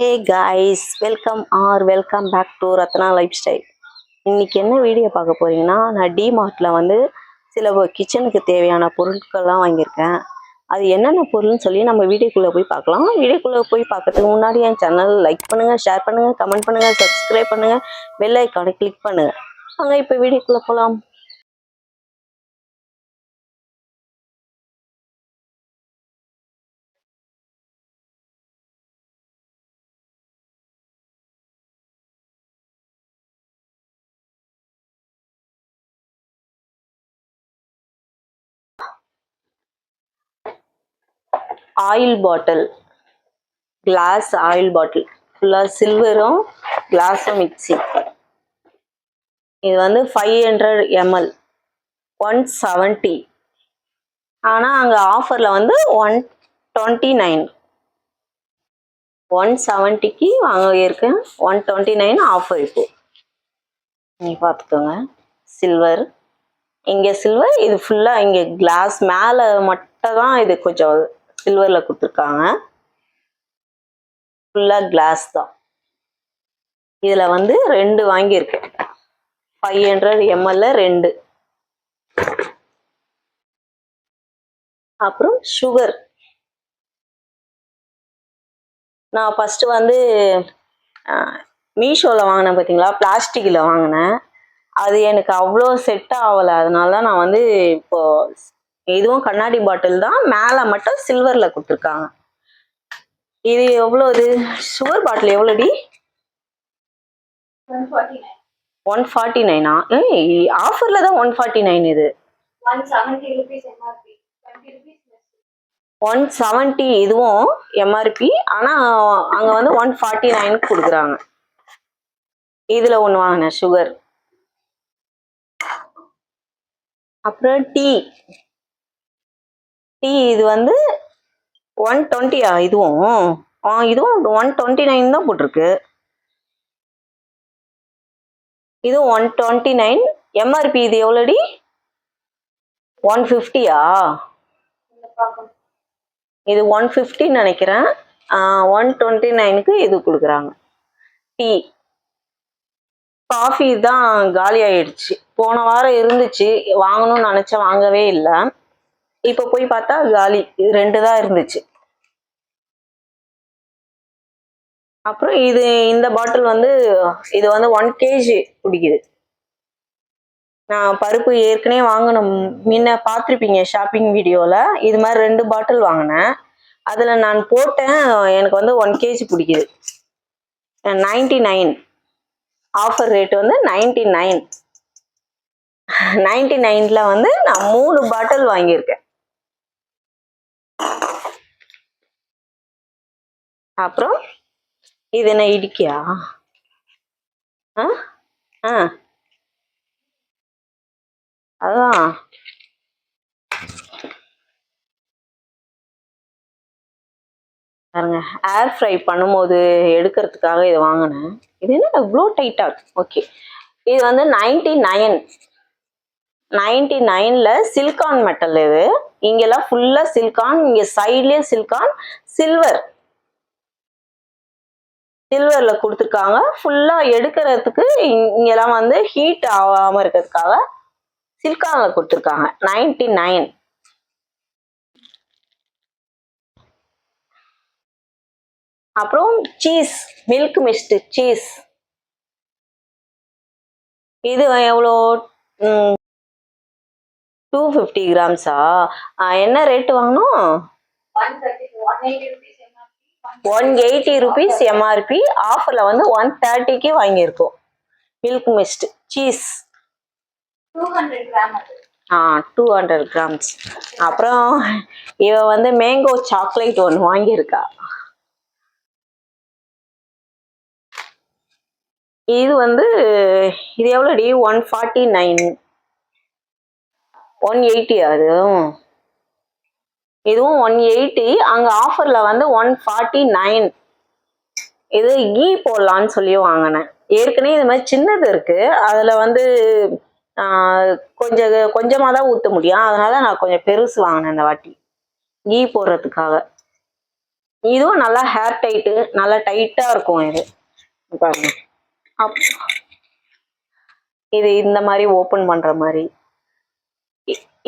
Hey guys, welcome back to Ratna lifestyle. இன்னைக்கு என்ன video பார்க்க போறீங்கன்னா, நான் டிமார்ட்ல வந்து சில கிச்சனுக்கு தேவையான பொருட்கள்லாம் வாங்கியிருக்கேன். அது என்னென்ன பொருள்னு சொல்லி நம்ம வீடியோக்குள்ளே போய் பார்க்கலாம். வீடியோக்குள்ளே போய் பார்க்கறதுக்கு முன்னாடி என் சேனல் லைக் பண்ணுங்க, ஷேர் பண்ணுங்க, கமெண்ட் பண்ணுங்க, சப்ஸ்கிரைப் பண்ணுங்க, பெல் ஐக்கானை கிளிக் பண்ணுங்க. வாங்க இப்போ வீடியோக்குள்ளே போகலாம். Oil bottle, glass oil bottle ஃபுல்லாக சில்வரும் கிளாஸும் மிக்சிங். இது வந்து 500 ml 170. ஆனால் அங்கே ஆஃபரில் வந்து 129. 170க்கு வாங்கியிருக்கேன், 129 ஆஃபர். இப்போ நீங்கள் பார்த்துக்கோங்க. சில்வர், இங்கே சில்வர், இது ஃபுல்லாக இங்கே கிளாஸ். மேலே மட்டும் தான் இது கொஞ்சம் சில்வரில் கொடுத்துருக்காங்க, ஃபுல்லாக கிளாஸ் தான். இதில் வந்து 2 வாங்கியிருக்கேன், 500 ml 2. அப்புறம் சுகர். நான் ஃபஸ்ட்டு வந்து மீஷோவில் வாங்கினேன் பார்த்தீங்களா, பிளாஸ்டிக்கில் வாங்கினேன். அது எனக்கு அவ்வளோ செட் ஆகலை. அதனால தான் நான் வந்து இப்போது இதுவும் கண்ணாடி பாட்டில் தான், மேலே மட்டும் சில்வரில் கொடுத்துருக்காங்க. இது எவ்வளோ? இது சுகர் பாட்டில் எவ்வளோடி? 149. ஏய், ஆஃபரில் தான் 149. இது 170 இதுவும் எம்ஆர்பி. ஆனால் அங்கே வந்து 149 கொடுக்குறாங்க. இதில் ஒன்று வாங்கினேன் சுகர். அப்புறம் டீ இது வந்து 120. இதுவும் 129 தான் போட்டிருக்கு. இது 129 எம்ஆர்பி. இது எவ்வளோடி? 150. இது 150 நினைக்கிறேன். 129க்கு இது கொடுக்குறாங்க. டீ, காஃபி தான் காலி ஆயிடுச்சு. போன வாரம் இருந்துச்சு, வாங்கணும்னு நினச்சேன், வாங்கவே இல்லை. இப்போ போய் பார்த்தா காலி. இது 2 தான் இருந்துச்சு. அப்புறம் இந்த பாட்டில் வந்து இது வந்து 1 kg பிடிக்குது. நான் பருப்பு ஏற்கனவே வாங்கணும், முன்ன பார்த்துருப்பீங்க ஷாப்பிங் வீடியோவில். இது மாதிரி 2 பாட்டில் வாங்கினேன். அதில் நான் போட்டேன், எனக்கு வந்து 1 kg பிடிக்குது. 99 ஆஃபர் ரேட்டு வந்து 99. 99ல் வந்து நான் 3 பாட்டில் வாங்கியிருக்கேன். அப்புறம் இது என்ன இடிக்கியா? அதான் பாருங்க, ஏர் ஃப்ரை பண்ணும்போது எடுக்கிறதுக்காக இதை வாங்கினேன். இது என்ன இவ்வளோ டைட்டா இருக்கு? ஓகே, இது வந்து 99ல் சிலிக்கான் மெட்டல். இது இங்கெல்லாம் ஃபுல்லா சிலிக்கான், இங்க சைட்லயே சிலிக்கான், சில்வர்ல கொடுத்துருக்காங்க. ஃபுல்லா எடுக்கிறதுக்கு இங்கெல்லாம் வந்து ஹீட் ஆகாம இருக்கிறதுக்காக சிலிக்கான்ல கொடுத்துருக்காங்க. 99. அப்புறம் சீஸ், மில்க் மிஸ்ட் சீஸ். இது எவ்வளோ? 250 கிராம்ஸா? என்ன ரேட்டு வாங்கணும்? 180 rupees எம்ஆர்பி. ஆஃபர்ல வந்து 130க்கு வாங்கியிருக்கோம். Milk mist cheese 200 grams. அப்புறம் இவ வந்து மேங்கோ சாக்லேட் ஒன்று வாங்கியிருக்கா. இது வந்து இது எவ்வளோடி? 149. 180. இதுவும் 180. அங்கே ஆஃபரில் வந்து 149. இது கீ போடலான்னு சொல்லி வாங்கினேன். ஏற்கனவே இது மாதிரி சின்னது இருக்கு, அதில் வந்து கொஞ்சமாக தான் ஊற்ற முடியும். அதனால நான் கொஞ்சம் பெருசு வாங்கினேன் இந்த வாட்டி, கீ போடுறதுக்காக. இதுவும் நல்லா ஹேர் டைட்டு, நல்லா டைட்டா இருக்கும் இது. பாருங்க. இது இந்த மாதிரி ஓபன் பண்ற மாதிரி.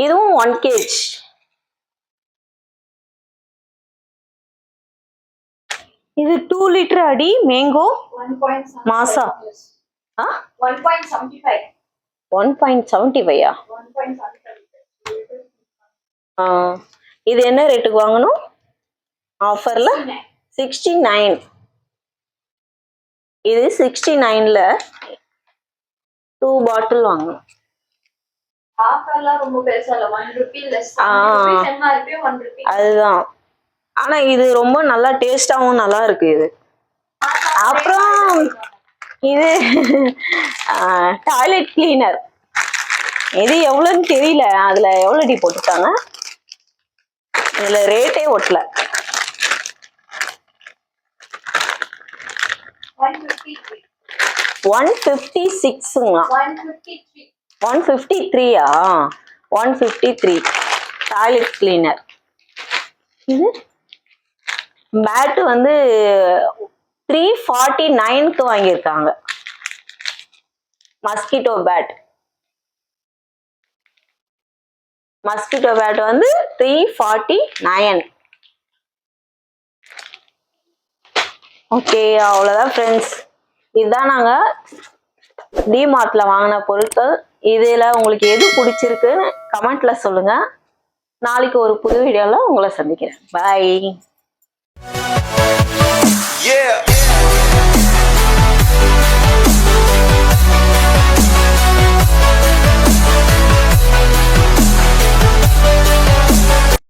இதுவும் 1 kg. இது 2 லிட்டர் அடி மேங்கோ மாசா. 1.75. 1.75. இது என்ன ரேட்டுக்கு வாங்கணும்? ஆஃபர்ல 69. இது 69ல 2 பாட்டில் வாங்கணும். ஆஃபர்ல ரொம்ப பெருசா இல்ல, 1 ரூபாய் லெஸ். 1 MRP 1 ரூபாய். அதுதான். ஆனா இது ரொம்ப நல்லா டேஸ்டாவும் நல்லா இருக்கு இது. அப்புறம் இது டாய்லெட் கிளீனர். இது எவ்வளவுன்னு தெரியல, அதுல எவ்வளவு டி போட்டுட்டாங்க, இதுல ரேட்டே ஒட்டல. 156ங்களா? 153. 153 டாய்லெட் கிளீனர். இது பேட் வந்து 349க்கு வாங்கியிருக்காங்க. மஸ்கிட்டோ பேட் வந்து 349. ஓகே, அவ்வளோதான் ஃப்ரெண்ட்ஸ். இதுதான் நாங்கள் டிமார்ட்ல வாங்கின பொருட்கள். இதில் உங்களுக்கு எது பிடிச்சிருக்குன்னு கமெண்ட்ல சொல்லுங்க. நாளைக்கு ஒரு புது வீடியோவில் உங்களை சந்திக்கிறேன். பாய்.